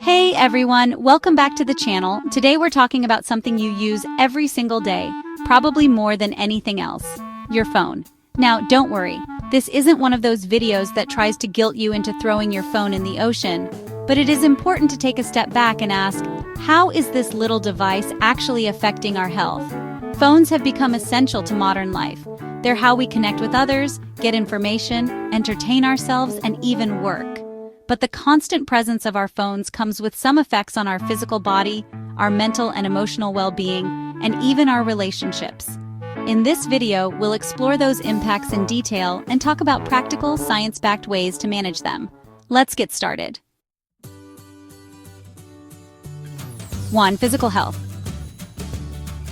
Hey everyone, welcome back to the channel. Today we're talking about something you use every single day, probably more than anything else, your phone. Now, don't worry, this isn't one of those videos that tries to guilt you into throwing your phone in the ocean, but it is important to take a step back and ask, how is this little device actually affecting our health? Phones have become essential to modern life. They're how we connect with others, get information, entertain ourselves, and even work. But the constant presence of our phones comes with some effects on our physical body, our mental and emotional well-being, and even our relationships. In this video, we'll explore those impacts in detail and talk about practical, science-backed ways to manage them. Let's get started. 1. Physical health.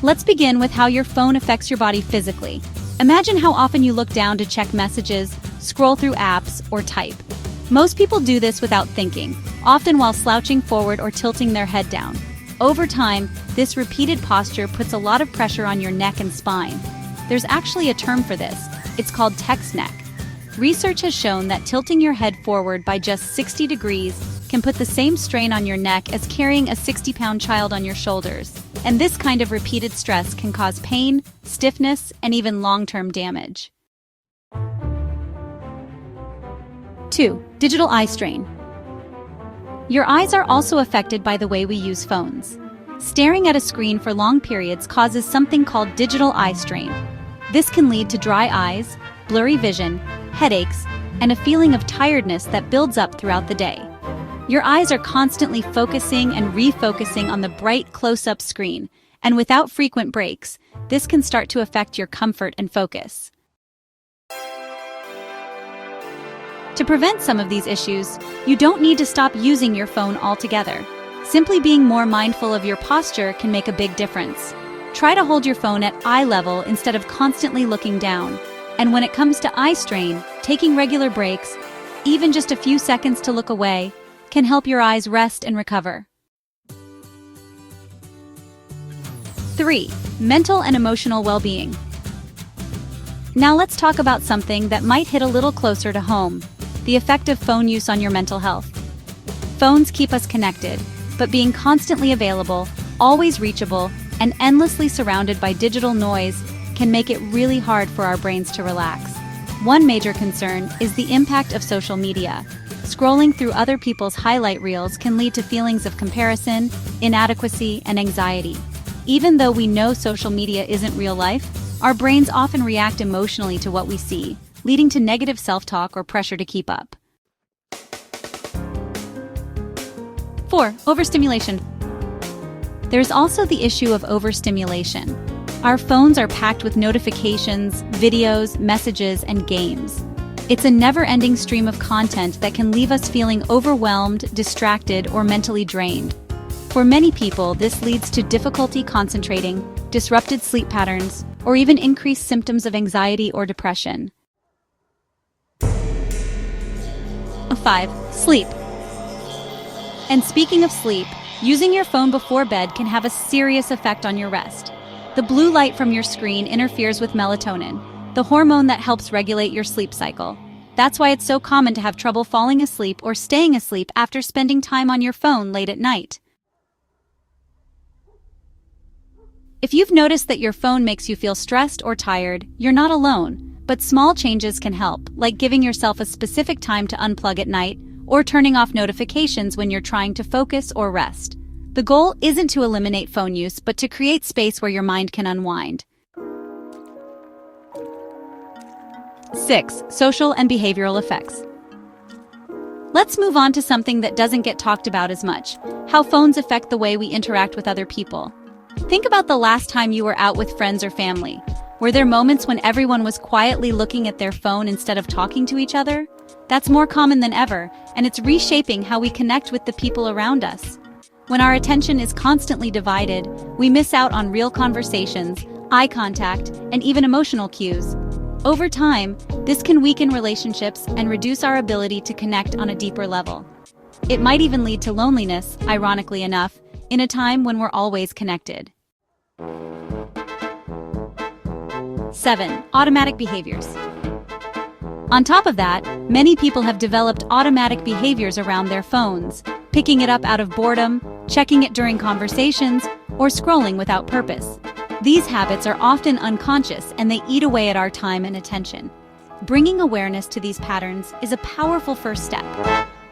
Let's begin with how your phone affects your body physically. Imagine how often you look down to check messages, scroll through apps, or type. Most people do this without thinking, often while slouching forward or tilting their head down. Over time, this repeated posture puts a lot of pressure on your neck and spine. There's actually a term for this. It's called text neck. Research has shown that tilting your head forward by just 60 degrees can put the same strain on your neck as carrying a 60-pound child on your shoulders. And this kind of repeated stress can cause pain, stiffness, and even long-term damage. 2. Digital eye strain. Your eyes are also affected by the way we use phones. Staring at a screen for long periods causes something called digital eye strain. This can lead to dry eyes, blurry vision, headaches, and a feeling of tiredness that builds up throughout the day. Your eyes are constantly focusing and refocusing on the bright close-up screen, and without frequent breaks, this can start to affect your comfort and focus. To prevent some of these issues, you don't need to stop using your phone altogether. Simply being more mindful of your posture can make a big difference. Try to hold your phone at eye level instead of constantly looking down. And when it comes to eye strain, taking regular breaks, even just a few seconds to look away, can help your eyes rest and recover. 3. Mental and emotional well-being. Now let's talk about something that might hit a little closer to home: the effect of phone use on your mental health. Phones keep us connected, but being constantly available, always reachable, and endlessly surrounded by digital noise can make it really hard for our brains to relax. One major concern is the impact of social media. Scrolling through other people's highlight reels can lead to feelings of comparison, inadequacy, and anxiety. Even though we know social media isn't real life, our brains often react emotionally to what we see, leading to negative self-talk or pressure to keep up. 4. Overstimulation. There's also the issue of overstimulation. Our phones are packed with notifications, videos, messages, and games. It's a never-ending stream of content that can leave us feeling overwhelmed, distracted, or mentally drained. For many people, this leads to difficulty concentrating, disrupted sleep patterns, or even increased symptoms of anxiety or depression. 5. Sleep. And speaking of sleep, using your phone before bed can have a serious effect on your rest. The blue light from your screen interferes with melatonin, the hormone that helps regulate your sleep cycle. That's why it's so common to have trouble falling asleep or staying asleep after spending time on your phone late at night. If you've noticed that your phone makes you feel stressed or tired, you're not alone, but small changes can help, like giving yourself a specific time to unplug at night or turning off notifications when you're trying to focus or rest. The goal isn't to eliminate phone use, but to create space where your mind can unwind. 6. Social and behavioral effects. Let's move on to something that doesn't get talked about as much: how phones affect the way we interact with other people. Think about the last time you were out with friends or family. Were there moments when everyone was quietly looking at their phone instead of talking to each other? That's more common than ever, and it's reshaping how we connect with the people around us. When our attention is constantly divided, we miss out on real conversations, eye contact, and even emotional cues. Over time, this can weaken relationships and reduce our ability to connect on a deeper level. It might even lead to loneliness, ironically enough, in a time when we're always connected. 7. Automatic behaviors. On top of that, many people have developed automatic behaviors around their phones, picking it up out of boredom, checking it during conversations, or scrolling without purpose. These habits are often unconscious and they eat away at our time and attention. Bringing awareness to these patterns is a powerful first step.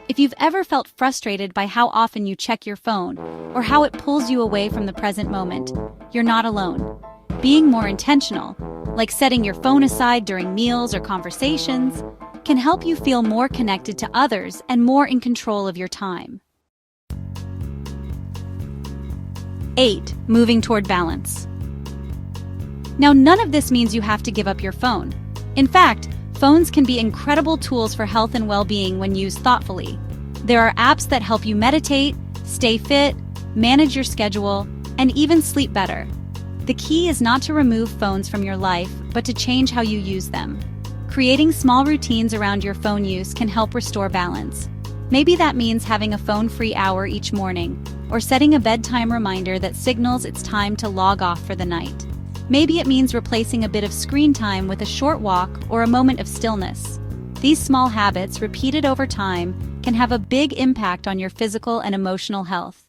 If you've ever felt frustrated by how often you check your phone or how it pulls you away from the present moment, you're not alone. Being more intentional, like setting your phone aside during meals or conversations, can help you feel more connected to others and more in control of your time. 8. Moving toward balance. Now, none of this means you have to give up your phone. In fact, phones can be incredible tools for health and well-being when used thoughtfully. There are apps that help you meditate, stay fit, manage your schedule, and even sleep better. The key is not to remove phones from your life, but to change how you use them. Creating small routines around your phone use can help restore balance. Maybe that means having a phone-free hour each morning, or setting a bedtime reminder that signals it's time to log off for the night. Maybe it means replacing a bit of screen time with a short walk or a moment of stillness. These small habits, repeated over time, can have a big impact on your physical and emotional health.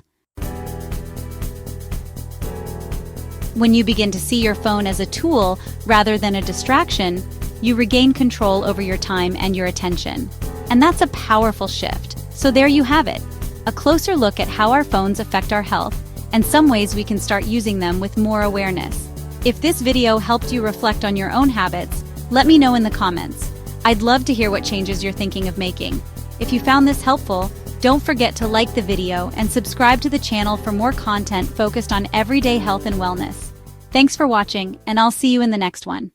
When you begin to see your phone as a tool rather than a distraction, you regain control over your time and your attention. And that's a powerful shift. So there you have it, a closer look at how our phones affect our health and some ways we can start using them with more awareness. If this video helped you reflect on your own habits, let me know in the comments. I'd love to hear what changes you're thinking of making. If you found this helpful, don't forget to like the video and subscribe to the channel for more content focused on everyday health and wellness. Thanks for watching, and I'll see you in the next one.